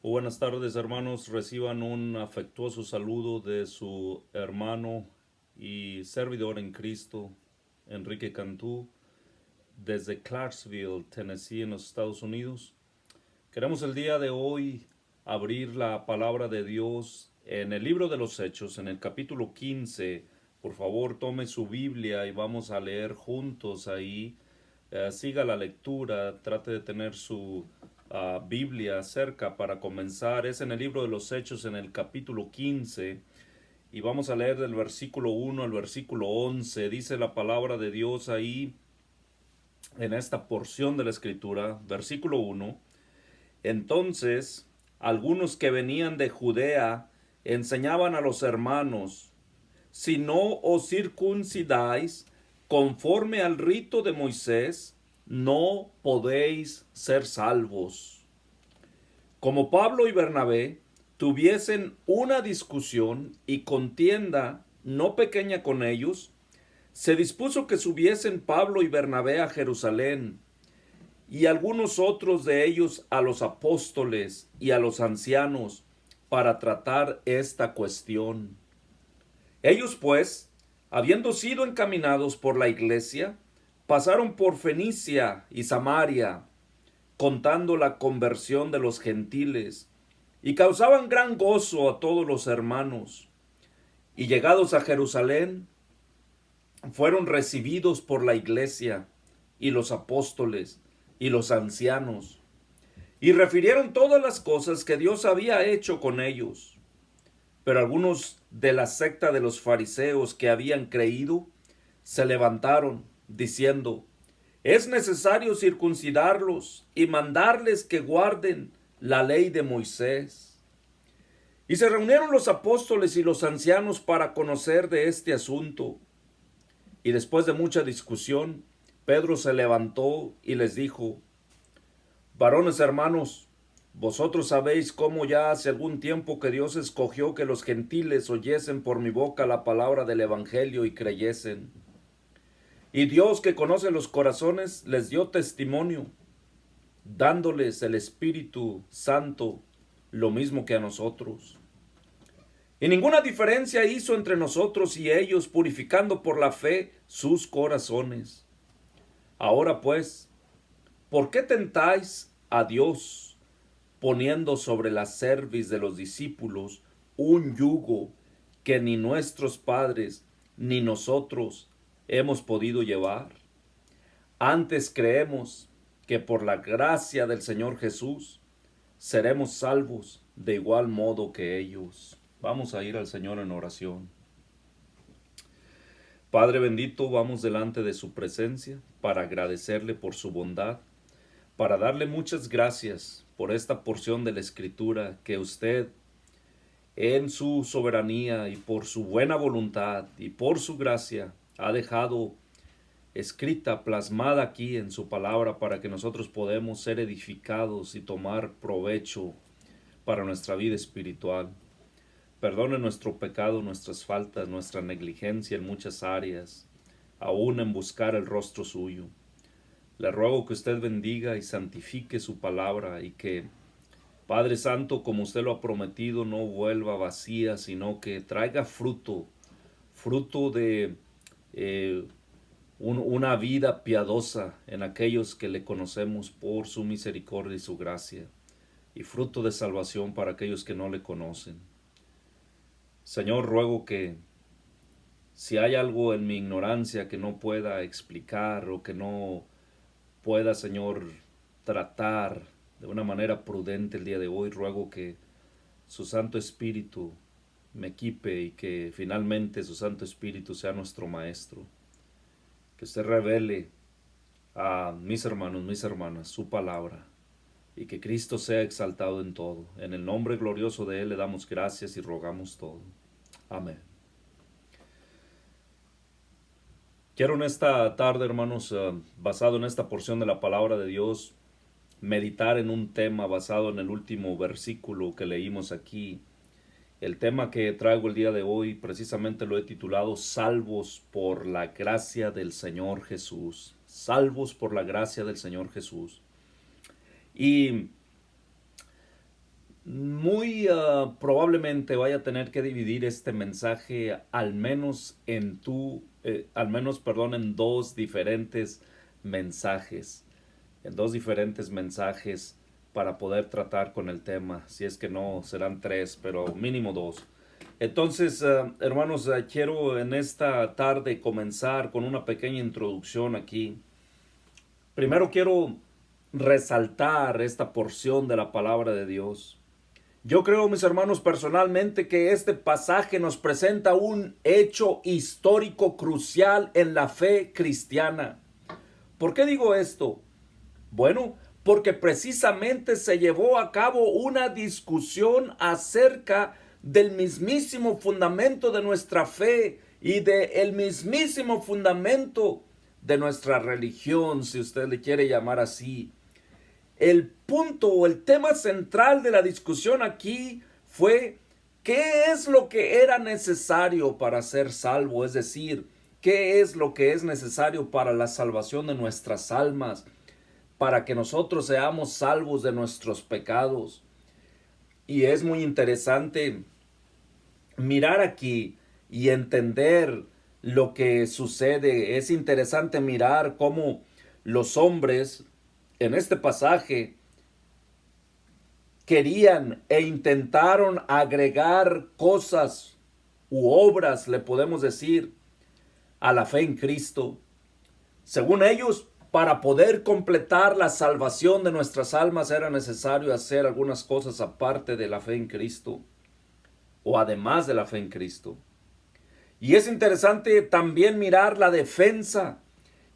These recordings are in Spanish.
Buenas tardes, hermanos. Reciban un afectuoso saludo de su hermano y servidor en Cristo, Enrique Cantú, desde Clarksville, Tennessee, en los Estados Unidos. Queremos el día de hoy abrir la palabra de Dios en el libro de los Hechos, en el capítulo 15. Por favor, tome su Biblia y vamos a leer juntos ahí. Siga la lectura, trate de tener su Biblia cerca para comenzar. Es en el libro de los Hechos, en el capítulo 15, y vamos a leer del versículo 1 al versículo 11. Dice la palabra de Dios ahí en esta porción de la escritura, versículo 1. Entonces, algunos que venían de Judea enseñaban a los hermanos: si no os circuncidáis conforme al rito de Moisés, no podéis ser salvos. Como Pablo y Bernabé tuviesen una discusión y contienda no pequeña con ellos, se dispuso que subiesen Pablo y Bernabé a Jerusalén, y algunos otros de ellos a los apóstoles y a los ancianos, para tratar esta cuestión. Ellos pues, habiendo sido encaminados por la iglesia, pasaron por Fenicia y Samaria, contando la conversión de los gentiles, y causaban gran gozo a todos los hermanos. Y llegados a Jerusalén, fueron recibidos por la iglesia y los apóstoles y los ancianos, y refirieron todas las cosas que Dios había hecho con ellos. Pero algunos de la secta de los fariseos que habían creído se levantaron, diciendo: es necesario circuncidarlos y mandarles que guarden la ley de Moisés. Y se reunieron los apóstoles y los ancianos para conocer de este asunto. Y después de mucha discusión, Pedro se levantó y les dijo: varones hermanos, vosotros sabéis cómo ya hace algún tiempo que Dios escogió que los gentiles oyesen por mi boca la palabra del Evangelio y creyesen. Y Dios, que conoce los corazones, les dio testimonio, dándoles el Espíritu Santo, lo mismo que a nosotros. Y ninguna diferencia hizo entre nosotros y ellos, purificando por la fe sus corazones. Ahora pues, ¿por qué tentáis a Dios, poniendo sobre la cerviz de los discípulos un yugo que ni nuestros padres ni nosotros hemos podido llevar? Antes creemos que por la gracia del Señor Jesús seremos salvos de igual modo que ellos. Vamos a ir al Señor en oración. Padre bendito, vamos delante de su presencia para agradecerle por su bondad, para darle muchas gracias por esta porción de la Escritura que usted, en su soberanía y por su buena voluntad y por su gracia, ha dejado escrita, plasmada aquí en su palabra, para que nosotros podamos ser edificados y tomar provecho para nuestra vida espiritual. Perdone nuestro pecado, nuestras faltas, nuestra negligencia en muchas áreas, aún en buscar el rostro suyo. Le ruego que usted bendiga y santifique su palabra, y que, Padre Santo, como usted lo ha prometido, no vuelva vacía, sino que traiga fruto, fruto de una vida piadosa en aquellos que le conocemos por su misericordia y su gracia, y fruto de salvación para aquellos que no le conocen. Señor, ruego que si hay algo en mi ignorancia que no pueda explicar, o que no pueda, Señor, tratar de una manera prudente el día de hoy, ruego que su Santo Espíritu me equipe, y que finalmente su Santo Espíritu sea nuestro Maestro. Que usted revele a mis hermanos, mis hermanas, su palabra, y que Cristo sea exaltado en todo. En el nombre glorioso de Él le damos gracias y rogamos todo. Amén. Quiero en esta tarde, hermanos, basado en esta porción de la palabra de Dios, meditar en un tema basado en el último versículo que leímos aquí. El tema que traigo el día de hoy precisamente lo he titulado Salvos por la gracia del Señor Jesús. Salvos por la gracia del Señor Jesús. Y muy probablemente vaya a tener que dividir este mensaje en dos diferentes mensajes, para poder tratar con el tema. Si es que no, serán tres, pero mínimo dos. Entonces, hermanos, quiero en esta tarde comenzar con una pequeña introducción aquí. Primero quiero resaltar esta porción de la palabra de Dios. Yo creo, mis hermanos, personalmente que este pasaje nos presenta un hecho histórico crucial en la fe cristiana. ¿Por qué digo esto? Bueno, porque precisamente se llevó a cabo una discusión acerca del mismísimo fundamento de nuestra fe y del mismísimo fundamento de nuestra religión, si usted le quiere llamar así. El punto o el tema central de la discusión aquí fue qué es lo que era necesario para ser salvo, es decir, qué es lo que es necesario para la salvación de nuestras almas, para que nosotros seamos salvos de nuestros pecados. Y es muy interesante mirar aquí y entender lo que sucede. Es interesante mirar cómo los hombres en este pasaje querían e intentaron agregar cosas u obras, le podemos decir, a la fe en Cristo. Según ellos, para poder completar la salvación de nuestras almas era necesario hacer algunas cosas aparte de la fe en Cristo, o además de la fe en Cristo. Y es interesante también mirar la defensa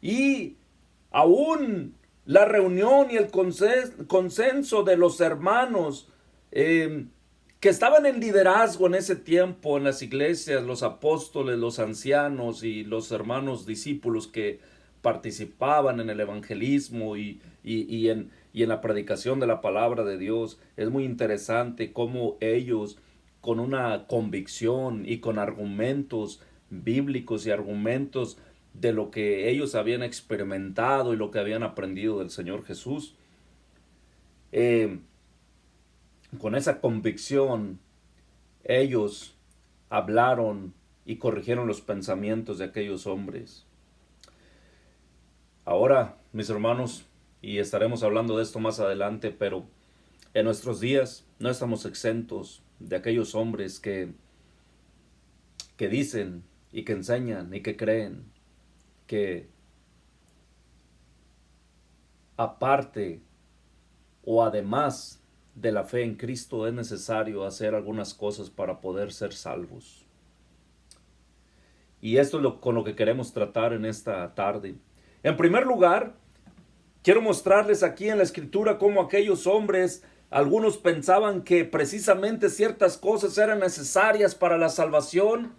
y aún la reunión y el consenso de los hermanos que estaban en liderazgo en ese tiempo en las iglesias, los apóstoles, los ancianos y los hermanos discípulos que participaban en el evangelismo y en la predicación de la palabra de Dios. Es muy interesante cómo ellos, con una convicción y con argumentos bíblicos y argumentos de lo que ellos habían experimentado y lo que habían aprendido del Señor Jesús, con esa convicción ellos hablaron y corrigieron los pensamientos de aquellos hombres. Ahora, mis hermanos, y estaremos hablando de esto más adelante, pero en nuestros días no estamos exentos de aquellos hombres que dicen y que enseñan y que creen que aparte o además de la fe en Cristo es necesario hacer algunas cosas para poder ser salvos. Y esto es con lo que queremos tratar en esta tarde. En primer lugar, quiero mostrarles aquí en la escritura cómo aquellos hombres, algunos pensaban que precisamente ciertas cosas eran necesarias para la salvación,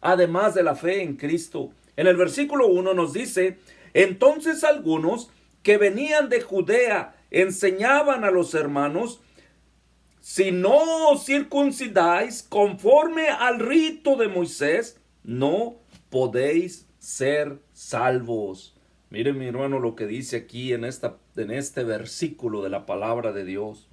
además de la fe en Cristo. En el versículo 1 nos dice: entonces algunos que venían de Judea enseñaban a los hermanos: si no os circuncidáis conforme al rito de Moisés, no podéis ser salvos. Miren, mi hermano, lo que dice aquí en este versículo de la palabra de Dios.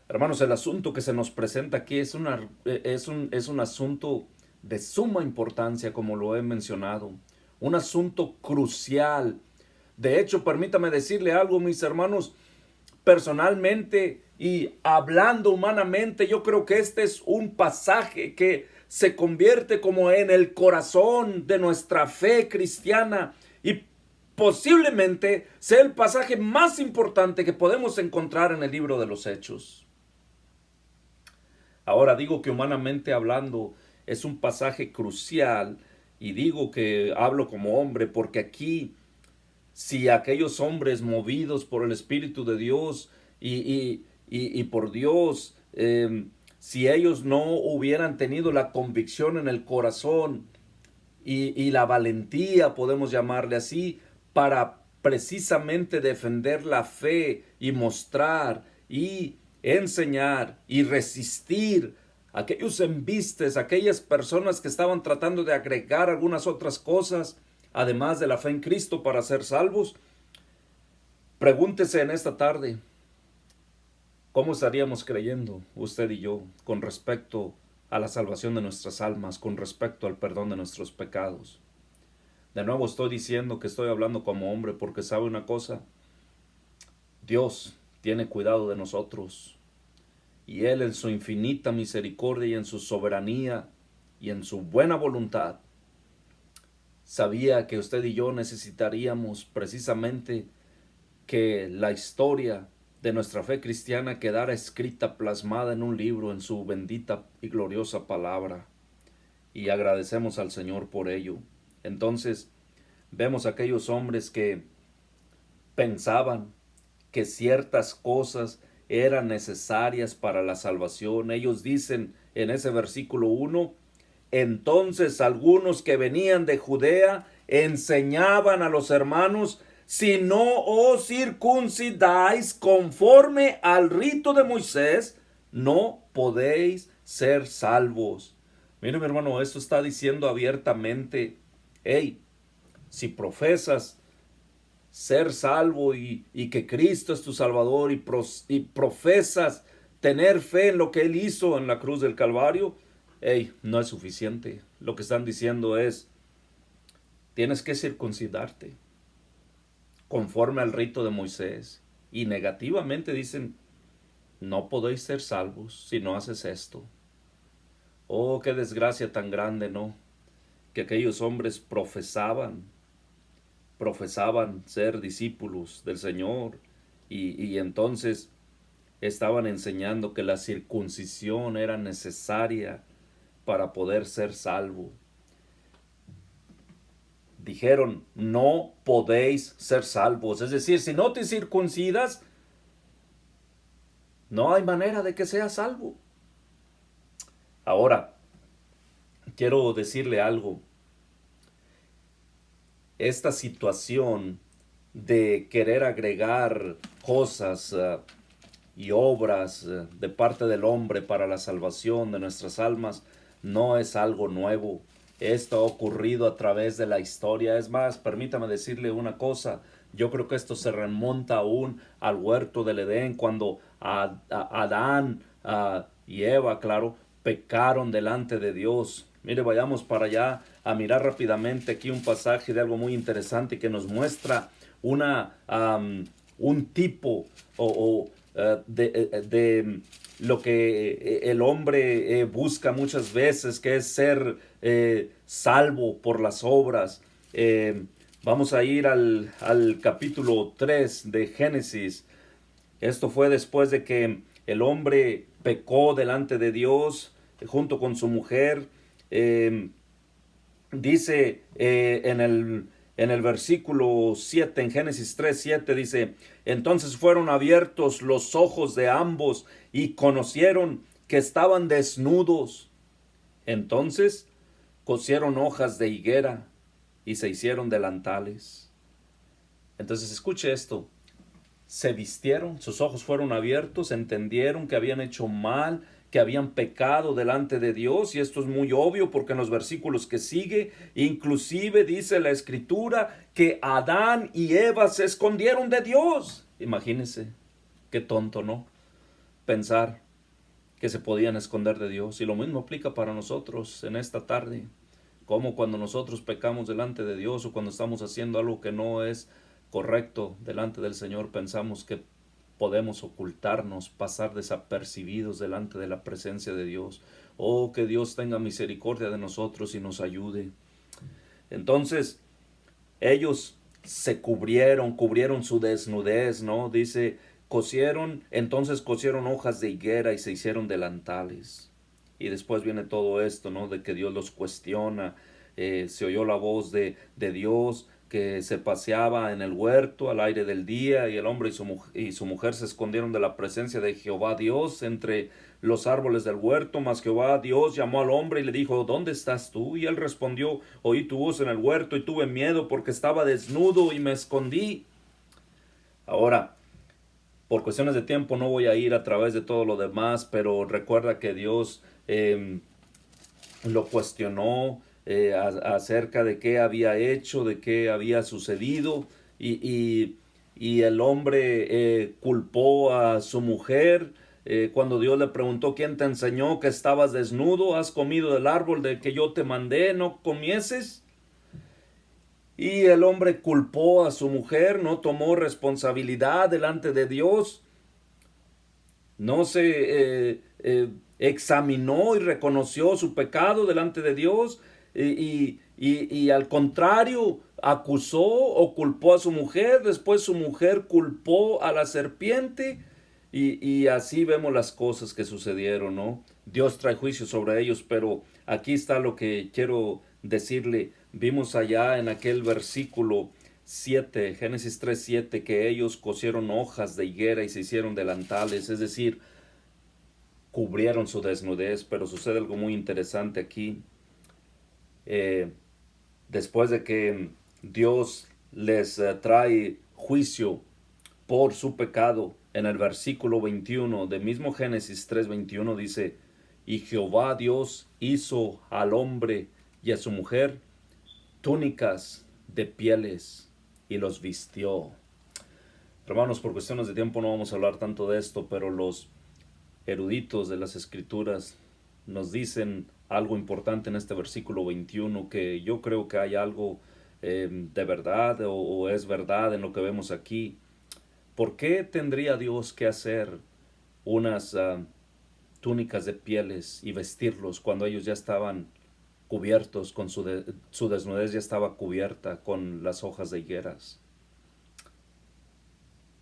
Hermanos, el asunto que se nos presenta aquí es un asunto de suma importancia, como lo he mencionado. Un asunto crucial. De hecho, permítame decirle algo, mis hermanos. Personalmente y hablando humanamente, yo creo que este es un pasaje que se convierte como en el corazón de nuestra fe cristiana y posiblemente sea el pasaje más importante que podemos encontrar en el libro de los Hechos. Ahora digo que humanamente hablando es un pasaje crucial y digo que hablo como hombre porque aquí, si aquellos hombres movidos por el Espíritu de Dios y por Dios, si ellos no hubieran tenido la convicción en el corazón y la valentía, podemos llamarle así, para precisamente defender la fe y mostrar y enseñar y resistir aquellos embistes, aquellas personas que estaban tratando de agregar algunas otras cosas, además de la fe en Cristo, para ser salvos. Pregúntese en esta tarde, ¿Cómo estaríamos creyendo usted y yo con respecto a la salvación de nuestras almas, con respecto al perdón de nuestros pecados? De nuevo estoy diciendo que estoy hablando como hombre porque sabe una cosa, Dios tiene cuidado de nosotros y Él en su infinita misericordia y en su soberanía y en su buena voluntad sabía que usted y yo necesitaríamos precisamente que la historia de nuestra fe cristiana quedara escrita, plasmada en un libro, en su bendita y gloriosa palabra. Y agradecemos al Señor por ello. Entonces, vemos a aquellos hombres que pensaban que ciertas cosas eran necesarias para la salvación. Ellos dicen en ese versículo 1, entonces algunos que venían de Judea enseñaban a los hermanos, si no os circuncidáis conforme al rito de Moisés, no podéis ser salvos. Mire, mi hermano, esto está diciendo abiertamente, hey, si profesas ser salvo y que Cristo es tu Salvador y profesas tener fe en lo que Él hizo en la cruz del Calvario, hey, no es suficiente. Lo que están diciendo es, tienes que circuncidarte conforme al rito de Moisés. Y negativamente dicen, no podéis ser salvos si no haces esto. Oh, qué desgracia tan grande, ¿no? Que aquellos hombres profesaban ser discípulos del Señor y entonces estaban enseñando que la circuncisión era necesaria para poder ser salvo. Dijeron, no podéis ser salvos. Es decir, si no te circuncidas, no hay manera de que seas salvo. Ahora, quiero decirle algo. Esta situación de querer agregar cosas y obras de parte del hombre para la salvación de nuestras almas no es algo nuevo. Esto ha ocurrido a través de la historia. Es más, permítame decirle una cosa. Yo creo que esto se remonta aún al huerto del Edén, cuando Adán y Eva, claro, pecaron delante de Dios. Mire, vayamos para allá a mirar rápidamente aquí un pasaje de algo muy interesante que nos muestra un tipo de lo que el hombre busca muchas veces, que es ser salvo por las obras. Vamos a ir al capítulo 3 de Génesis. Esto fue después de que el hombre pecó delante de Dios junto con su mujer. Dice en el versículo 7, en Génesis 3, 7, dice, entonces fueron abiertos los ojos de ambos y conocieron que estaban desnudos. Entonces cosieron hojas de higuera y se hicieron delantales. Entonces escuche esto. Se vistieron, sus ojos fueron abiertos, entendieron que habían hecho mal, que habían pecado delante de Dios, y esto es muy obvio porque en los versículos que sigue, inclusive dice la escritura que Adán y Eva se escondieron de Dios. Imagínense, qué tonto, ¿no? Pensar que se podían esconder de Dios. Y lo mismo aplica para nosotros en esta tarde, como cuando nosotros pecamos delante de Dios o cuando estamos haciendo algo que no es correcto delante del Señor, pensamos que podemos ocultarnos, pasar desapercibidos delante de la presencia de Dios. Oh, que Dios tenga misericordia de nosotros y nos ayude. Entonces, ellos se cubrieron su desnudez, ¿no? Dice, entonces cosieron hojas de higuera y se hicieron delantales. Y después viene todo esto, ¿no? De que Dios los cuestiona. Se oyó la voz de Dios que se paseaba en el huerto al aire del día, y el hombre y su mujer se escondieron de la presencia de Jehová Dios entre los árboles del huerto. Mas Jehová Dios llamó al hombre y le dijo, ¿dónde estás tú? Y él respondió, oí tu voz en el huerto y tuve miedo porque estaba desnudo y me escondí. Ahora, por cuestiones de tiempo no voy a ir a través de todo lo demás, pero recuerda que Dios lo cuestionó acerca de qué había hecho, de qué había sucedido, y el hombre culpó a su mujer, cuando Dios le preguntó, ¿quién te enseñó que estabas desnudo? ¿Has comido del árbol del que yo te mandé, no comieses? Y el hombre culpó a su mujer, no tomó responsabilidad delante de Dios, no se examinó y reconoció su pecado delante de Dios y al contrario acusó o culpó a su mujer, después su mujer culpó a la serpiente y así vemos las cosas que sucedieron, ¿no? Dios trae juicio sobre ellos, pero aquí está lo que quiero decirle. Vimos allá en aquel versículo 7, Génesis 3:7, que ellos cosieron hojas de higuera y se hicieron delantales, es decir, cubrieron su desnudez, pero sucede algo muy interesante aquí. Eh, Después de que Dios les trae juicio por su pecado, en el versículo 21 de mismo Génesis 3:21 dice, y Jehová Dios hizo al hombre y a su mujer túnicas de pieles y los vistió. Hermanos, por cuestiones de tiempo no vamos a hablar tanto de esto, pero los eruditos de las escrituras nos dicen algo importante en este versículo 21, que yo creo que hay algo de verdad o es verdad en lo que vemos aquí. ¿Por qué tendría Dios que hacer unas túnicas de pieles y vestirlos cuando ellos ya estaban cubiertos con su desnudez ya estaba cubierta con las hojas de higueras?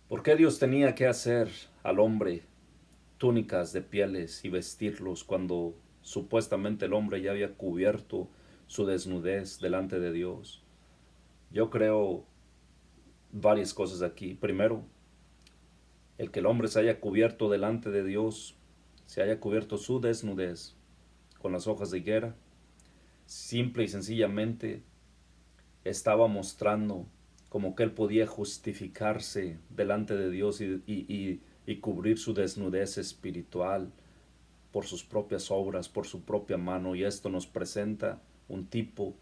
¿Por qué Dios tenía que hacer al hombre túnicas de pieles y vestirlos cuando supuestamente el hombre ya había cubierto su desnudez delante de Dios? Yo creo varias cosas aquí. Primero, el que el hombre se haya cubierto delante de Dios, se haya cubierto su desnudez con las hojas de higuera, simple y sencillamente estaba mostrando como que él podía justificarse delante de Dios y cubrir su desnudez espiritual por sus propias obras, por su propia mano, y esto nos presenta un tipo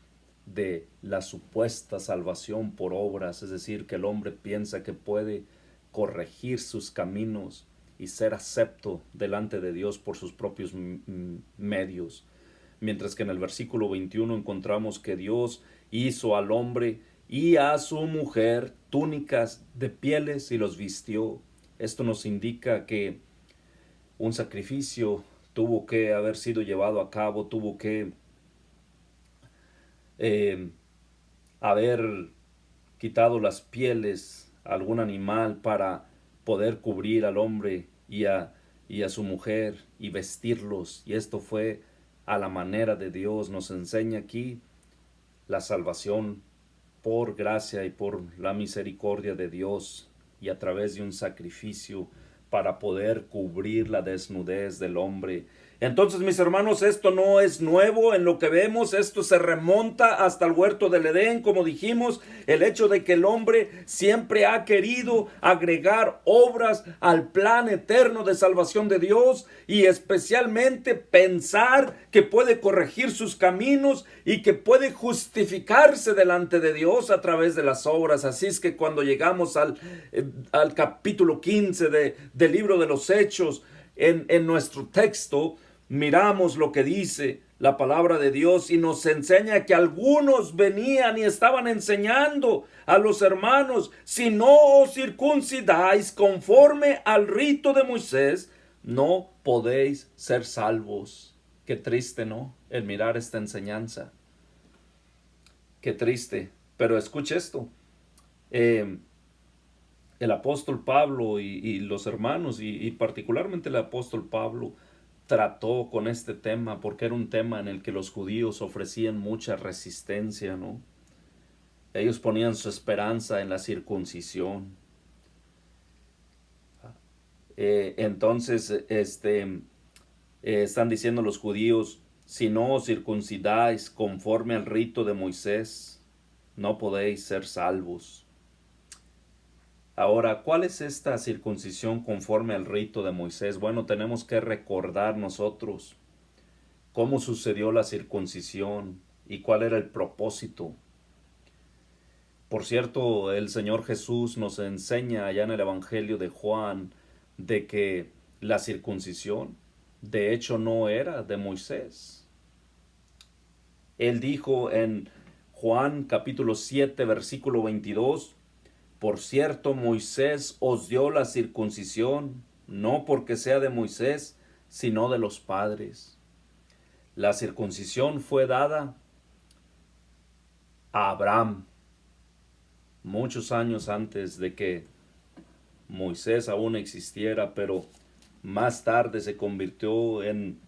de la supuesta salvación por obras, es decir, que el hombre piensa que puede corregir sus caminos y ser acepto delante de Dios por sus propios medios. Mientras que en el versículo 21 encontramos que Dios hizo al hombre y a su mujer túnicas de pieles y los vistió. Esto nos indica que un sacrificio tuvo que haber sido llevado a cabo, tuvo que eh, haber quitado las pieles a algún animal para poder cubrir al hombre y a su mujer y vestirlos. Y esto fue a la manera de Dios. Nos enseña aquí la salvación por gracia y por la misericordia de Dios y a través de un sacrificio para poder cubrir la desnudez del hombre. Entonces, mis hermanos, esto no es nuevo en lo que vemos, esto se remonta hasta el huerto del Edén, como dijimos, el hecho de que el hombre siempre ha querido agregar obras al plan eterno de salvación de Dios y especialmente pensar que puede corregir sus caminos y que puede justificarse delante de Dios a través de las obras. Así es que cuando llegamos al capítulo 15 del libro de los Hechos, en nuestro texto, miramos lo que dice la palabra de Dios y nos enseña que algunos venían y estaban enseñando a los hermanos, si no os circuncidáis conforme al rito de Moisés, no podéis ser salvos. Qué triste, ¿no? El mirar esta enseñanza. Qué triste. Pero escuche esto. El apóstol Pablo y los hermanos, y particularmente el apóstol Pablo, trató con este tema porque era un tema en el que los judíos ofrecían mucha resistencia, ¿no? Ellos ponían su esperanza en la circuncisión. Entonces, están diciendo los judíos, si no os circuncidáis conforme al rito de Moisés, no podéis ser salvos. Ahora, ¿cuál es esta circuncisión conforme al rito de Moisés? Bueno, tenemos que recordar nosotros cómo sucedió la circuncisión y cuál era el propósito. Por cierto, el Señor Jesús nos enseña allá en el Evangelio de Juan de que La circuncisión, de hecho, no era de Moisés. Él dijo en Juan capítulo 7, versículo 22, por cierto, Moisés os dio la circuncisión, no porque sea de Moisés, sino de los padres. La circuncisión fue dada a Abraham muchos años antes de que Moisés aún existiera, pero más tarde se convirtió en,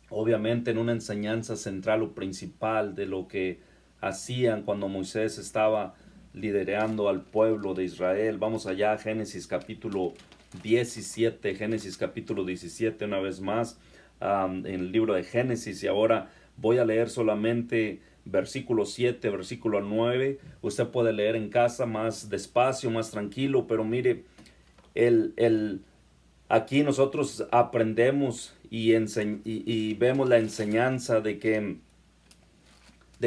obviamente, en una enseñanza central o principal de lo que hacían cuando Moisés estaba liderando al pueblo de Israel. Vamos allá a Génesis capítulo 17, Génesis capítulo 17 una vez más, en el libro de Génesis, y ahora voy a leer solamente versículo 7, versículo 9. Usted puede leer en casa más despacio, más tranquilo, pero mire, aquí nosotros aprendemos y vemos la enseñanza de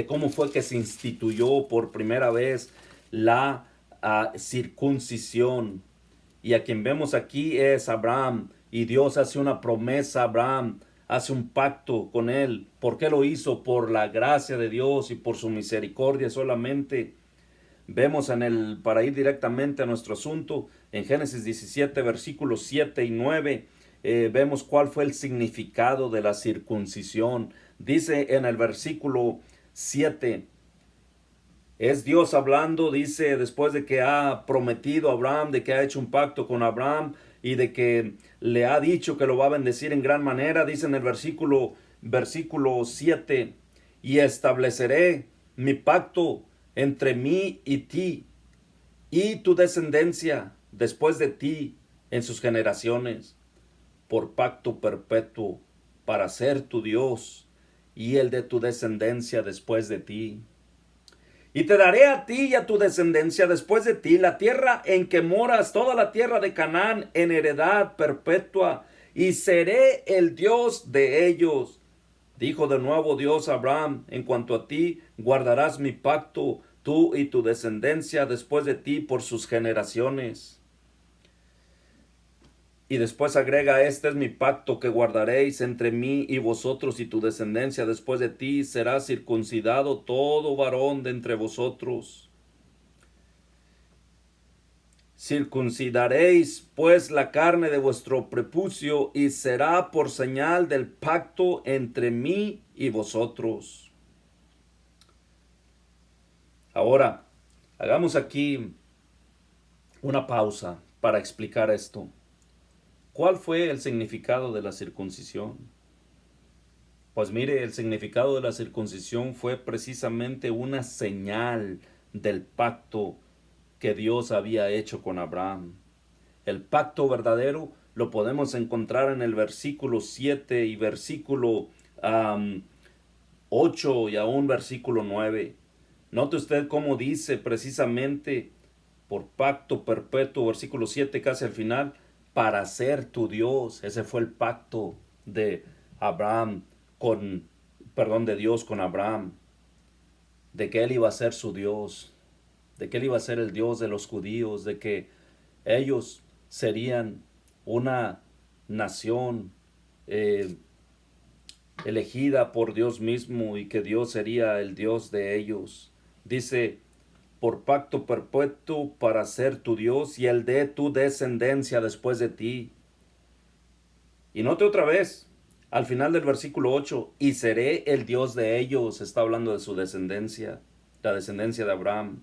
cómo fue que se instituyó por primera vez la circuncisión. Y a quien vemos aquí es Abraham, y Dios hace una promesa a Abraham, hace un pacto con él. ¿Por qué lo hizo? Por la gracia de Dios y por su misericordia solamente. Vemos para ir directamente a nuestro asunto, en Génesis 17, versículos 7 y 9, vemos cuál fue el significado de la circuncisión. Dice en el versículo 7, es Dios hablando, dice, después de que ha prometido a Abraham, de que ha hecho un pacto con Abraham y de que le ha dicho que lo va a bendecir en gran manera, dice en el versículo 7, y estableceré mi pacto entre mí y ti y tu descendencia después de ti en sus generaciones, por pacto perpetuo, para ser tu Dios y el de tu descendencia después de ti. Y te daré a ti y a tu descendencia después de ti la tierra en que moras, toda la tierra de Canaán, en heredad perpetua, y seré el Dios de ellos. Dijo de nuevo Dios a Abraham, en cuanto a ti, guardarás mi pacto, tú y tu descendencia después de ti por sus generaciones. Y después agrega, este es mi pacto que guardaréis entre mí y vosotros y tu descendencia después de ti, será circuncidado todo varón de entre vosotros. Circuncidaréis pues la carne de vuestro prepucio y será por señal del pacto entre mí y vosotros. Ahora, hagamos aquí una pausa para explicar esto. ¿Cuál fue el significado de la circuncisión? Pues mire, el significado de la circuncisión fue precisamente una señal del pacto que Dios había hecho con Abraham. El pacto verdadero lo podemos encontrar en el versículo 7 y versículo 8 y aún versículo 9. Note usted cómo dice precisamente por pacto perpetuo, versículo 7 casi al final, para ser tu Dios. Ese fue el pacto de de Dios con Abraham, de que él iba a ser su Dios, de que él iba a ser el Dios de los judíos, de que ellos serían una nación elegida por Dios mismo y que Dios sería el Dios de ellos. Dice, por pacto perpetuo para ser tu Dios y el de tu descendencia después de ti. Y note otra vez, al final del versículo 8, y seré el Dios de ellos. Está hablando de su descendencia, la descendencia de Abraham.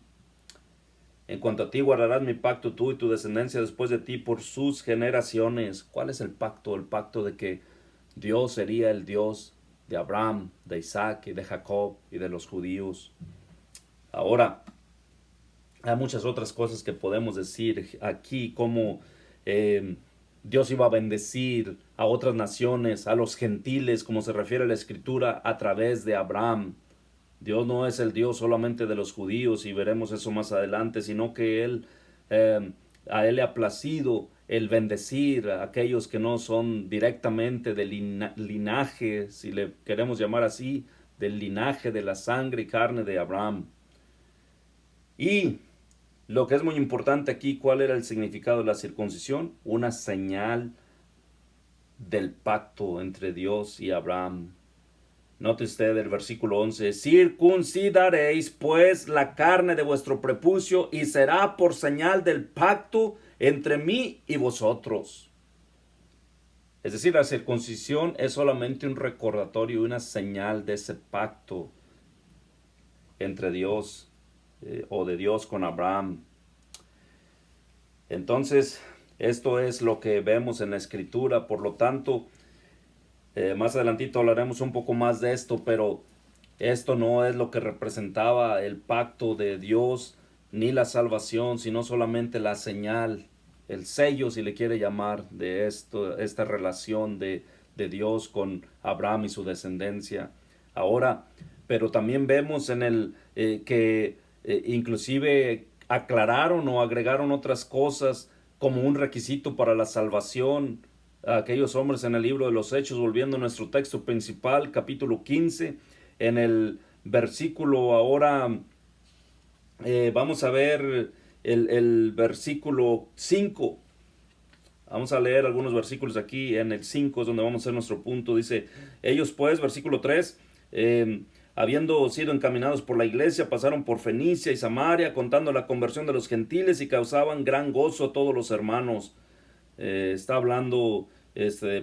En cuanto a ti, guardarás mi pacto tú y tu descendencia después de ti por sus generaciones. ¿Cuál es el pacto? El pacto de que Dios sería el Dios de Abraham, de Isaac y de Jacob y de los judíos. Ahora, hay muchas otras cosas que podemos decir aquí, como Dios iba a bendecir a otras naciones, a los gentiles, como se refiere a la Escritura, a través de Abraham. Dios no es el Dios solamente de los judíos, y veremos eso más adelante, sino que a Él le ha placido el bendecir a aquellos que no son directamente del linaje, si le queremos llamar así, del linaje de la sangre y carne de Abraham. Y lo que es muy importante aquí, ¿cuál era el significado de la circuncisión? Una señal del pacto entre Dios y Abraham. Note usted el versículo 11. Circuncidaréis pues la carne de vuestro prepucio y será por señal del pacto entre mí y vosotros. Es decir, la circuncisión es solamente un recordatorio y una señal de ese pacto entre Dios o de Dios con Abraham. Entonces, esto es lo que vemos en la Escritura. Por lo tanto, más adelantito hablaremos un poco más de esto, pero esto no es lo que representaba el pacto de Dios ni la salvación, sino solamente la señal, el sello, si le quiere llamar, de esta relación de Dios con Abraham y su descendencia. Ahora, pero también vemos en el que inclusive aclararon o agregaron otras cosas como un requisito para la salvación a aquellos hombres en el libro de los Hechos, volviendo a nuestro texto principal, capítulo 15, en el versículo ahora, vamos a ver el versículo 5. Vamos a leer algunos versículos aquí. En el 5 es donde vamos a hacer nuestro punto. Dice, ellos pues, versículo 3, habiendo sido encaminados por la iglesia, pasaron por Fenicia y Samaria, contando la conversión de los gentiles y causaban gran gozo a todos los hermanos. Está hablando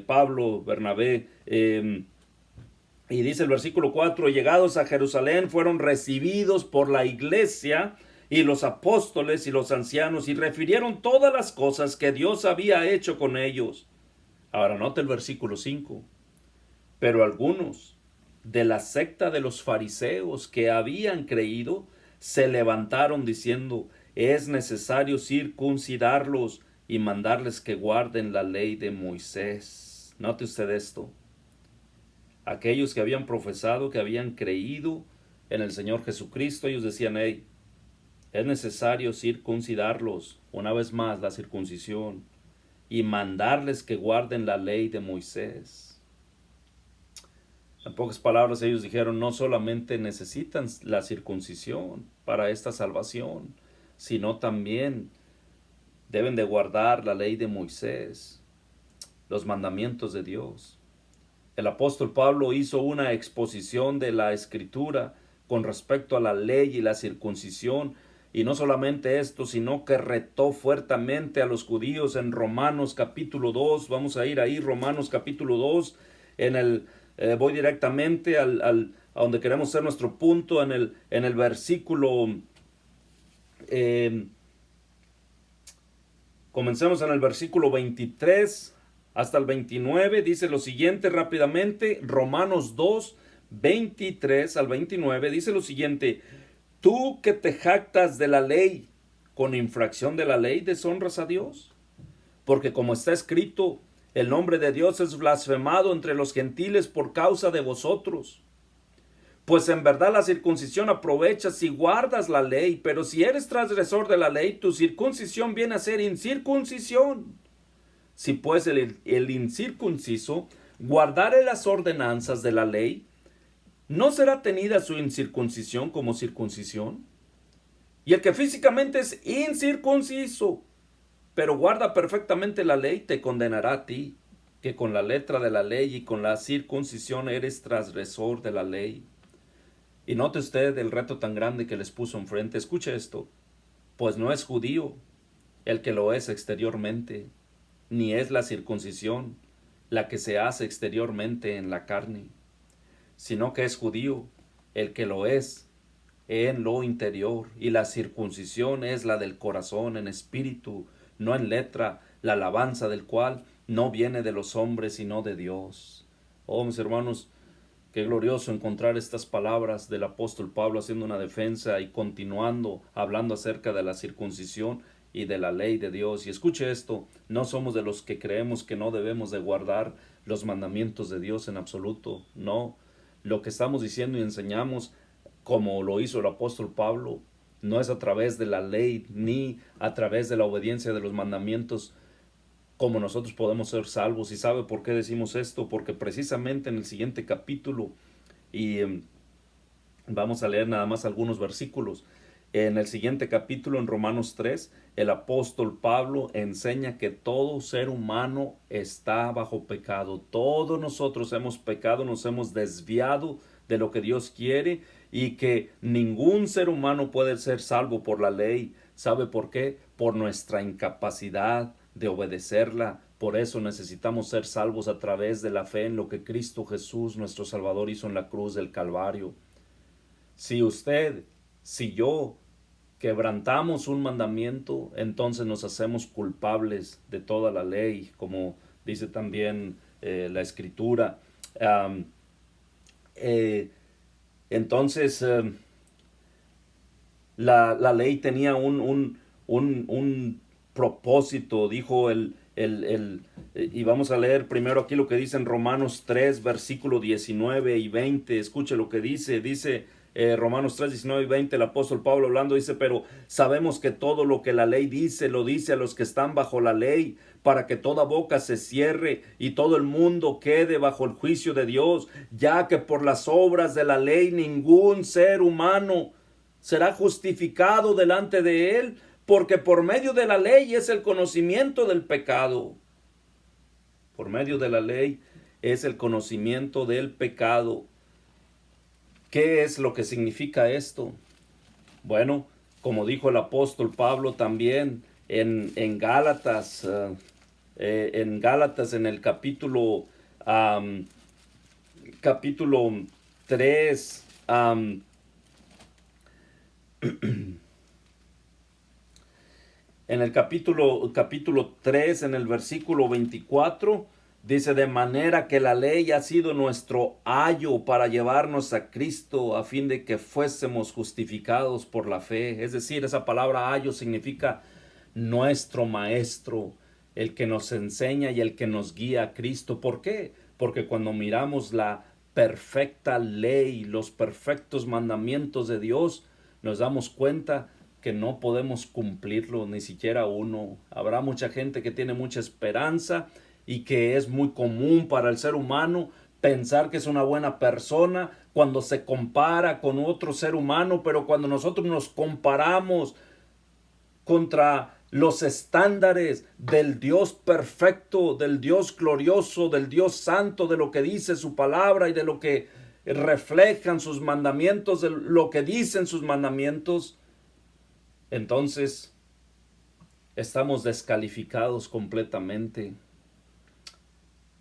Pablo, Bernabé, y dice el versículo 4, llegados a Jerusalén fueron recibidos por la iglesia y los apóstoles y los ancianos y refirieron todas las cosas que Dios había hecho con ellos. Ahora nota el versículo 5, pero algunos de la secta de los fariseos que habían creído se levantaron diciendo, es necesario circuncidarlos y mandarles que guarden la ley de Moisés. Note usted esto. Aquellos que habían profesado, que habían creído en el Señor Jesucristo, ellos decían, hey, es necesario circuncidarlos, una vez más la circuncisión, y mandarles que guarden la ley de Moisés. En pocas palabras ellos dijeron, no solamente necesitan la circuncisión para esta salvación, sino también deben de guardar la ley de Moisés, los mandamientos de Dios. El apóstol Pablo hizo una exposición de la Escritura con respecto a la ley y la circuncisión, y no solamente esto, sino que retó fuertemente a los judíos en Romanos capítulo 2. Vamos a ir ahí, Romanos capítulo 2, voy directamente a donde queremos hacer nuestro punto, en el versículo, comencemos en el versículo 23 hasta el 29, dice lo siguiente rápidamente, Romanos 2, 23 al 29, dice lo siguiente, tú que te jactas de la ley, con infracción de la ley deshonras a Dios, porque como está escrito, el nombre de Dios es blasfemado entre los gentiles por causa de vosotros. Pues en verdad la circuncisión aprovecha si guardas la ley, pero si eres transgresor de la ley, tu circuncisión viene a ser incircuncisión. Si pues el incircunciso guardare las ordenanzas de la ley, ¿no será tenida su incircuncisión como circuncisión? Y el que físicamente es incircunciso, pero guarda perfectamente la ley, te condenará a ti, que con la letra de la ley y con la circuncisión eres transgresor de la ley. Y note usted el reto tan grande que les puso enfrente. Escuche esto, pues no es judío el que lo es exteriormente, ni es la circuncisión la que se hace exteriormente en la carne, sino que es judío el que lo es en lo interior, y la circuncisión es la del corazón en espíritu, no en letra, la alabanza del cual no viene de los hombres sino de Dios. Oh, mis hermanos, qué glorioso encontrar estas palabras del apóstol Pablo haciendo una defensa y continuando hablando acerca de la circuncisión y de la ley de Dios. Y escuche esto, no somos de los que creemos que no debemos de guardar los mandamientos de Dios en absoluto, no. Lo que estamos diciendo y enseñamos, como lo hizo el apóstol Pablo, no es a través de la ley ni a través de la obediencia de los mandamientos como nosotros podemos ser salvos. ¿Y sabe por qué decimos esto? Porque precisamente en el siguiente capítulo, y vamos a leer nada más algunos versículos, en el siguiente capítulo, en Romanos 3, el apóstol Pablo enseña que todo ser humano está bajo pecado. Todos nosotros hemos pecado, nos hemos desviado de lo que Dios quiere y que ningún ser humano puede ser salvo por la ley. ¿Sabe por qué? Por nuestra incapacidad de obedecerla. Por eso necesitamos ser salvos a través de la fe en lo que Cristo Jesús, nuestro Salvador, hizo en la cruz del Calvario. Si usted, si yo quebrantamos un mandamiento, entonces nos hacemos culpables de toda la ley, como dice también la Escritura. Um, eh, entonces, la ley tenía un propósito, dijo y vamos a leer primero aquí lo que dice en Romanos 3, versículo 19 y 20. Escuche lo que dice Romanos 3, 19 y 20, el apóstol Pablo hablando, dice: pero sabemos que todo lo que la ley dice, lo dice a los que están bajo la ley, para que toda boca se cierre y todo el mundo quede bajo el juicio de Dios, ya que por las obras de la ley ningún ser humano será justificado delante de él, porque por medio de la ley es el conocimiento del pecado. Por medio de la ley es el conocimiento del pecado. ¿Qué es lo que significa esto? Bueno, como dijo el apóstol Pablo también en Gálatas, en el capítulo 3, en el capítulo 3, en el versículo 24, dice: de manera que la ley ha sido nuestro ayo para llevarnos a Cristo, a fin de que fuésemos justificados por la fe. Es decir, esa palabra ayo significa nuestro maestro, el que nos enseña y el que nos guía a Cristo. ¿Por qué? Porque cuando miramos la perfecta ley, los perfectos mandamientos de Dios, nos damos cuenta que no podemos cumplirlo, ni siquiera uno. Habrá mucha gente que tiene mucha esperanza y que es muy común para el ser humano pensar que es una buena persona cuando se compara con otro ser humano, pero cuando nosotros nos comparamos contra los estándares del Dios perfecto, del Dios glorioso, del Dios santo, de lo que dice su palabra y de lo que reflejan sus mandamientos, de lo que dicen sus mandamientos, entonces estamos descalificados completamente.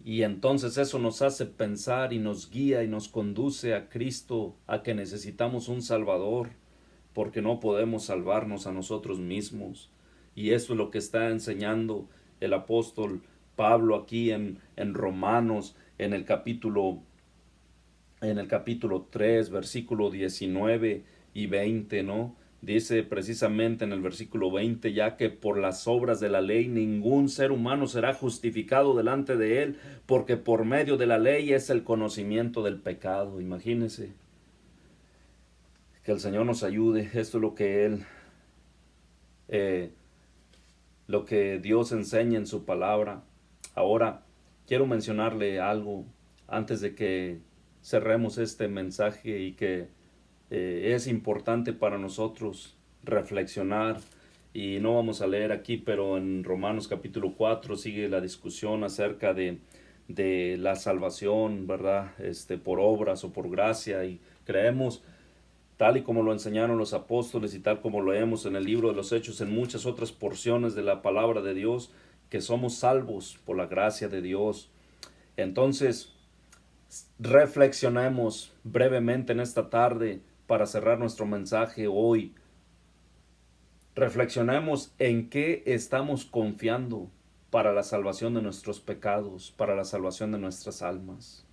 Y entonces eso nos hace pensar y nos guía y nos conduce a Cristo, a que necesitamos un Salvador, porque no podemos salvarnos a nosotros mismos. Y eso es lo que está enseñando el apóstol Pablo aquí en Romanos, en el capítulo 3, versículo 19 y 20, ¿no? Dice precisamente en el versículo 20: ya que por las obras de la ley ningún ser humano será justificado delante de él, porque por medio de la ley es el conocimiento del pecado. Imagínense. Que el Señor nos ayude. Esto es lo que lo que Dios enseña en su palabra. Ahora, quiero mencionarle algo antes de que cerremos este mensaje, y que es importante para nosotros reflexionar. Y no vamos a leer aquí, pero en Romanos capítulo 4 sigue la discusión acerca de la salvación, ¿verdad? Por obras o por gracia, y creemos, tal y como lo enseñaron los apóstoles y tal como lo leemos en el libro de los Hechos, en muchas otras porciones de la palabra de Dios, que somos salvos por la gracia de Dios. Entonces, reflexionemos brevemente en esta tarde para cerrar nuestro mensaje hoy. Reflexionemos en qué estamos confiando para la salvación de nuestros pecados, para la salvación de nuestras almas.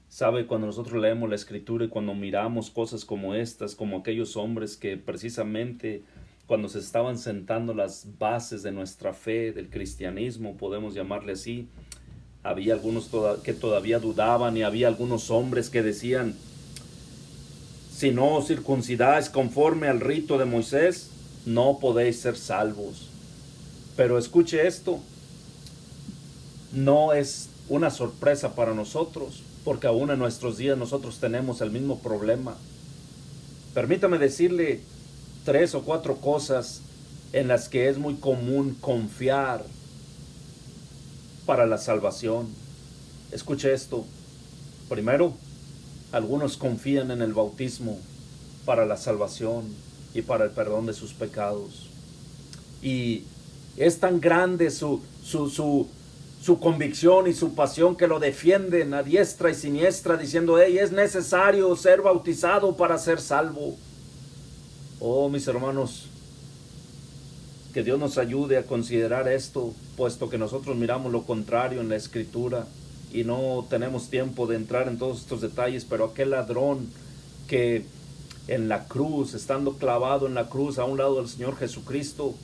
Sabe, cuando nosotros leemos la Escritura y cuando miramos cosas como estas, como aquellos hombres que precisamente cuando se estaban sentando las bases de nuestra fe, del cristianismo, podemos llamarle así, había algunos que todavía dudaban, y había algunos hombres que decían: si no os circuncidáis conforme al rito de Moisés, no podéis ser salvos. Pero escuche esto, no es una sorpresa para nosotros, porque aún en nuestros días nosotros tenemos el mismo problema. Permítame decirle 3 o 4 cosas en las que es muy común confiar para la salvación. Escuche esto. Primero, algunos confían en el bautismo para la salvación y para el perdón de sus pecados. Y es tan grande su convicción y su pasión que lo defienden a diestra y siniestra, diciendo: hey, es necesario ser bautizado para ser salvo. Oh, mis hermanos, que Dios nos ayude a considerar esto, puesto que nosotros miramos lo contrario en la Escritura y no tenemos tiempo de entrar en todos estos detalles. Pero aquel ladrón que en la cruz, estando clavado en la cruz a un lado del Señor Jesucristo,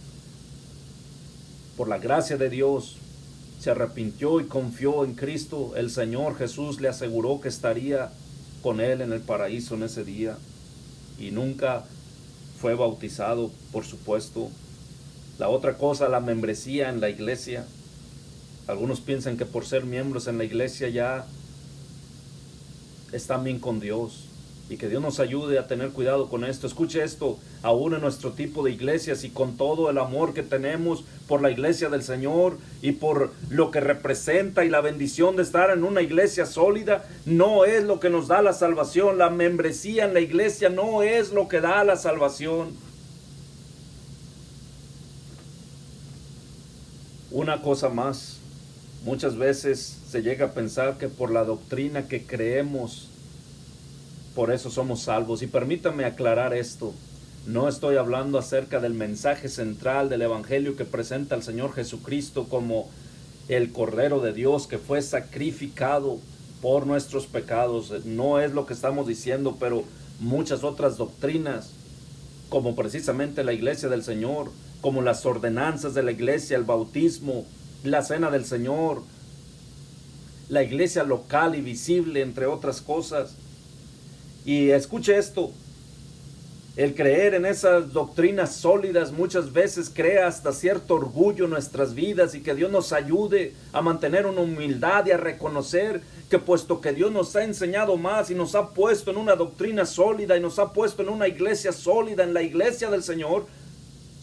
por la gracia de Dios, se arrepintió y confió en Cristo, el Señor Jesús le aseguró que estaría con él en el paraíso en ese día. Y nunca fue bautizado, por supuesto. La otra cosa, la membresía en la iglesia. Algunos piensan que por ser miembros en la iglesia ya están bien con Dios. Y que Dios nos ayude a tener cuidado con esto. Escuche esto, aún en nuestro tipo de iglesias y con todo el amor que tenemos por la iglesia del Señor y por lo que representa y la bendición de estar en una iglesia sólida, no es lo que nos da la salvación. La membresía en la iglesia no es lo que da la salvación. Una cosa más, muchas veces se llega a pensar que por la doctrina que creemos, por eso somos salvos. Y permítame aclarar esto. No estoy hablando acerca del mensaje central del evangelio que presenta el Señor Jesucristo como el Cordero de Dios que fue sacrificado por nuestros pecados. No es lo que estamos diciendo, pero muchas otras doctrinas, como precisamente la iglesia del Señor, como las ordenanzas de la iglesia, el bautismo, la cena del Señor, la iglesia local y visible, entre otras cosas. Y escuche esto, el creer en esas doctrinas sólidas muchas veces crea hasta cierto orgullo en nuestras vidas, y que Dios nos ayude a mantener una humildad y a reconocer que puesto que Dios nos ha enseñado más y nos ha puesto en una doctrina sólida y nos ha puesto en una iglesia sólida, en la iglesia del Señor,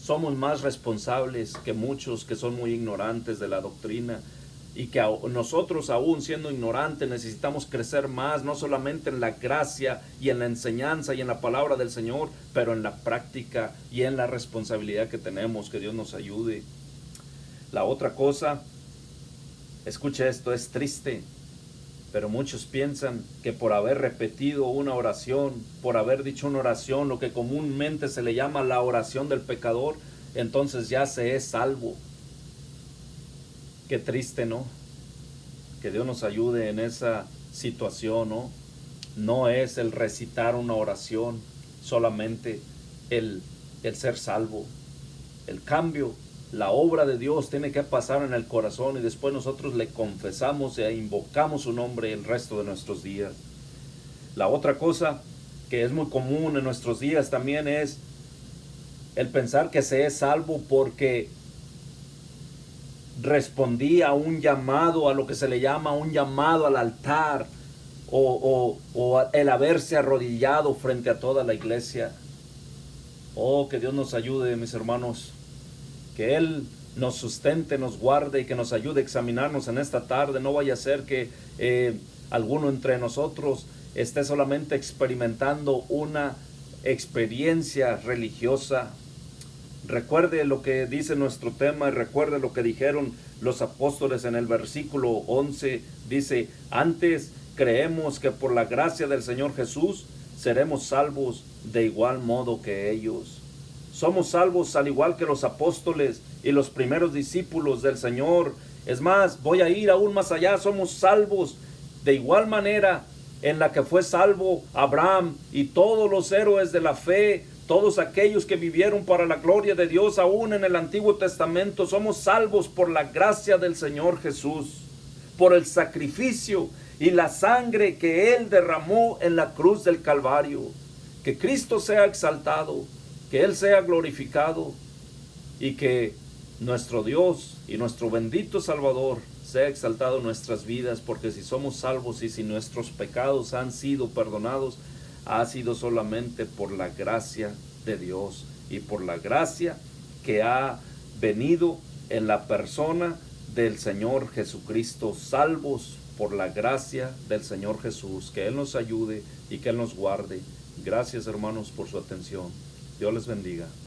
somos más responsables que muchos que son muy ignorantes de la doctrina. Y que nosotros, aún siendo ignorantes, necesitamos crecer más, no solamente en la gracia y en la enseñanza y en la palabra del Señor, pero en la práctica y en la responsabilidad que tenemos. Que Dios nos ayude. La otra cosa, escuche esto, es triste, pero muchos piensan que por haber repetido una oración, por haber dicho una oración, lo que comúnmente se le llama la oración del pecador, entonces ya se es salvo. Qué triste, ¿no? Que Dios nos ayude en esa situación, ¿no? No es el recitar una oración solamente el ser salvo. El cambio, la obra de Dios tiene que pasar en el corazón, y después nosotros le confesamos e invocamos su nombre el resto de nuestros días. La otra cosa que es muy común en nuestros días también es el pensar que se es salvo porque respondí a un llamado, a lo que se le llama un llamado al altar, o el haberse arrodillado frente a toda la iglesia. Oh, que Dios nos ayude, mis hermanos, que Él nos sustente, nos guarde y que nos ayude a examinarnos en esta tarde. No vaya a ser que alguno entre nosotros esté solamente experimentando una experiencia religiosa. Recuerde lo que dice nuestro tema y recuerde lo que dijeron los apóstoles en el versículo 11. Dice: antes creemos que por la gracia del Señor Jesús seremos salvos de igual modo que ellos. Somos salvos al igual que los apóstoles y los primeros discípulos del Señor. Es más, voy a ir aún más allá. Somos salvos de igual manera en la que fue salvo Abraham y todos los héroes de la fe, todos aquellos que vivieron para la gloria de Dios aún en el Antiguo Testamento. Somos salvos por la gracia del Señor Jesús, por el sacrificio y la sangre que Él derramó en la cruz del Calvario. Que Cristo sea exaltado, que Él sea glorificado, y que nuestro Dios y nuestro bendito Salvador sea exaltado en nuestras vidas, porque si somos salvos y si nuestros pecados han sido perdonados, ha sido solamente por la gracia de Dios y por la gracia que ha venido en la persona del Señor Jesucristo, salvos por la gracia del Señor Jesús. Que Él nos ayude y que Él nos guarde. Gracias, hermanos, por su atención. Dios les bendiga.